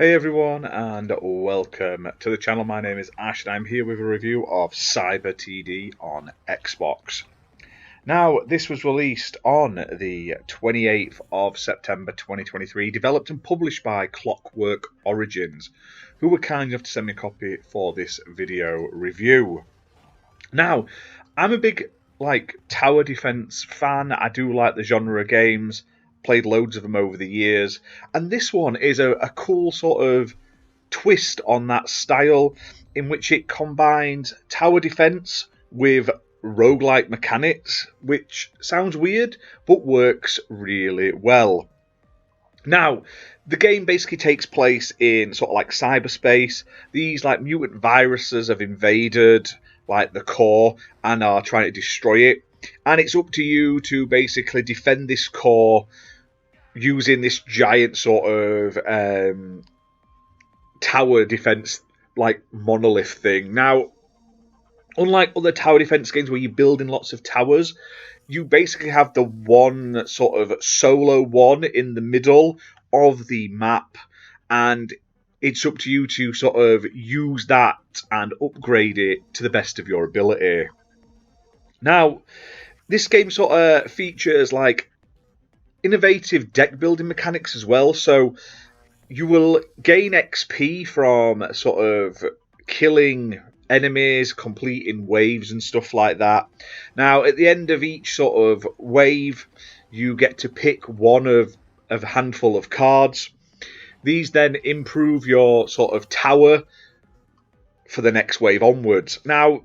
Hey everyone, and welcome to the channel. My name is Ash and I'm here with a review of CyberTD on Xbox. Now, this was released on the 28th of September 2023, developed and published by Clockwork Origins, who were kind enough to send me a copy for this video review. Now, I'm a big tower defense fan. I do like the genre of games. Played loads of them over the years, and this one is a cool sort of twist on that style in which it combines tower defense with roguelite mechanics, which sounds weird but works really well. Now, the game basically takes place in sort of like cyberspace. These mutant viruses have invaded the core and are trying to destroy it. And it's up to you to basically defend this core using this giant sort of tower defense monolith thing. Now, unlike other tower defense games where you're building lots of towers, you basically have the one sort of solo one in the middle of the map, and it's up to you to sort of use that and upgrade it to the best of your ability. Now, this game sort of features innovative deck building mechanics as well, so you will gain XP from sort of killing enemies, completing waves and stuff like that. Now, at the end of each sort of wave, you get to pick one of a handful of cards. These then improve your sort of tower for the next wave onwards. Now,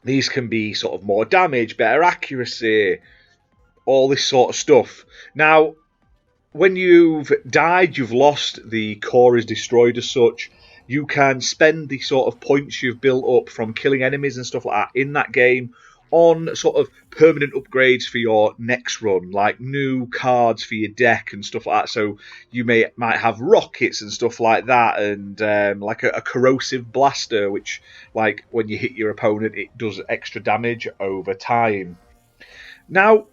these can be sort of more damage, better accuracy, all this sort of stuff. Now, when you've died, you've lost, the core is destroyed as such, you can spend the sort of points you've built up from killing enemies and stuff like that in that game on sort of permanent upgrades for your next run, like new cards for your deck and stuff like that. So you might have rockets and stuff like that, and a corrosive blaster, which when you hit your opponent, it does extra damage over time. Now,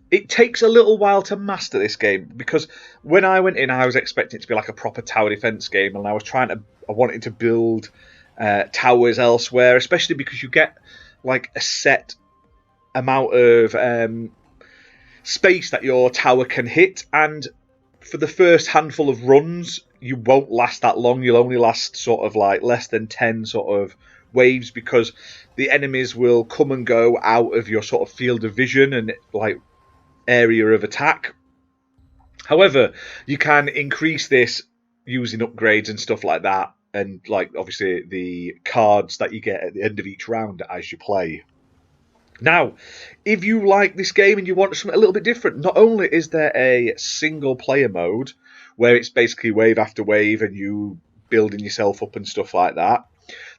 it takes a little while to master this game, because when I went in, I was expecting it to be like a proper tower defense game, and I wanted to build towers elsewhere, especially because you get a set amount of space that your tower can hit, and for the first handful of runs, you won't last that long. You'll only last sort of less than 10 sort of waves, because the enemies will come and go out of your sort of field of vision and area of attack. However, you can increase this using upgrades and stuff like that, and obviously the cards that you get at the end of each round as you play. Now, if you like this game and you want something a little bit different, not only is there a single player mode where it's basically wave after wave and you building yourself up and stuff like that,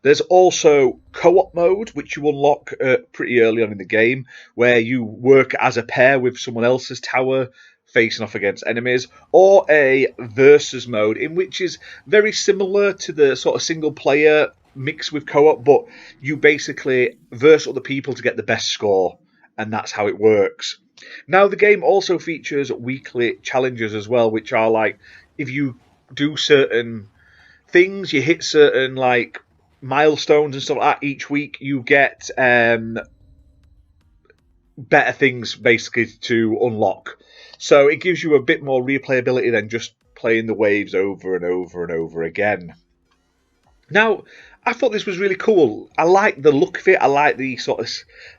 there's also co-op mode, which you unlock pretty early on in the game, where you work as a pair with someone else's tower facing off against enemies, or a versus mode, in which is very similar to the sort of single player mixed with co-op, but you basically verse other people to get the best score, and that's how it works. Now, the game also features weekly challenges as well, which are if you do certain things, you hit certain milestones and stuff like that each week, you get better things basically to unlock. So it gives you a bit more replayability than just playing the waves over and over and over again. Now, I thought this was really cool. I like the look of it. I like the sort of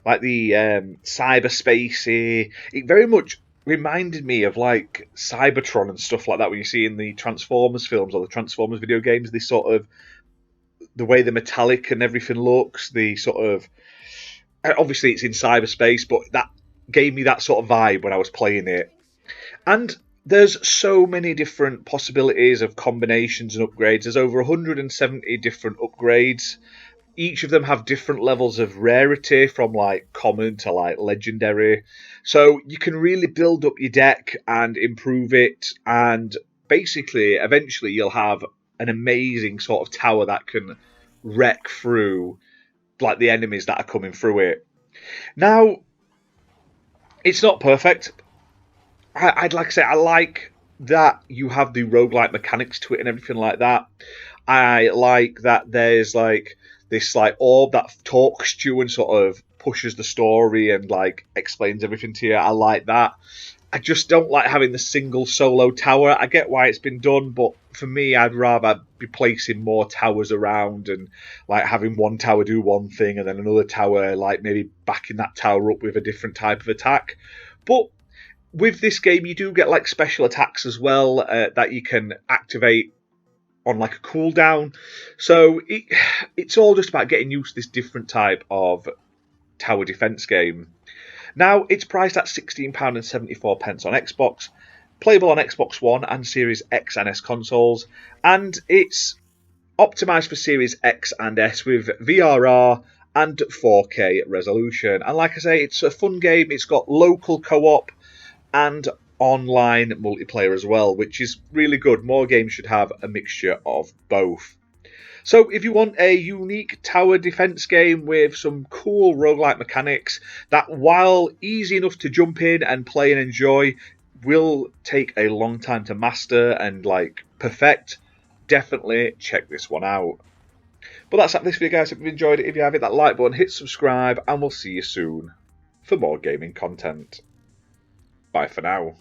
cyberspacey. It very much reminded me of Cybertron and stuff like that when you see in the Transformers films or the Transformers video games. This sort of the way the metallic and everything looks, the sort of, obviously it's in cyberspace, but that gave me that sort of vibe when I was playing it. And there's so many different possibilities of combinations and upgrades. There's over 170 different upgrades. Each of them have different levels of rarity, from common to legendary. So you can really build up your deck and improve it, and basically eventually you'll have an amazing sort of tower that can wreck through the enemies that are coming through it. Now, it's not perfect. I'd like to say I like that you have the roguelite mechanics to it and everything like that. I like that there's like this like orb that talks to you and sort of pushes the story and like explains everything to you. I like that. I just don't like having the single solo tower. I get why it's been done, but for me, I'd rather be placing more towers around and like having one tower do one thing and then another tower like maybe backing that tower up with a different type of attack. But with this game, you do get like special attacks as well that you can activate on like a cooldown. So it's all just about getting used to this different type of tower defense game. Now it's priced at £16.74 on Xbox, playable on Xbox One and Series X and S consoles, and it's optimized for Series X and S with VRR and 4K resolution. And like I say, it's a fun game. It's got local co-op and online multiplayer as well, which is really good. More games should have a mixture of both. So if you want a unique tower defense game with some cool roguelike mechanics that, while easy enough to jump in and play and enjoy, will take a long time to master and like perfect, definitely check this one out. But that's it for this video, guys. If you've enjoyed it, if you have, hit that like button, hit subscribe, and we'll see you soon for more gaming content. Bye for now.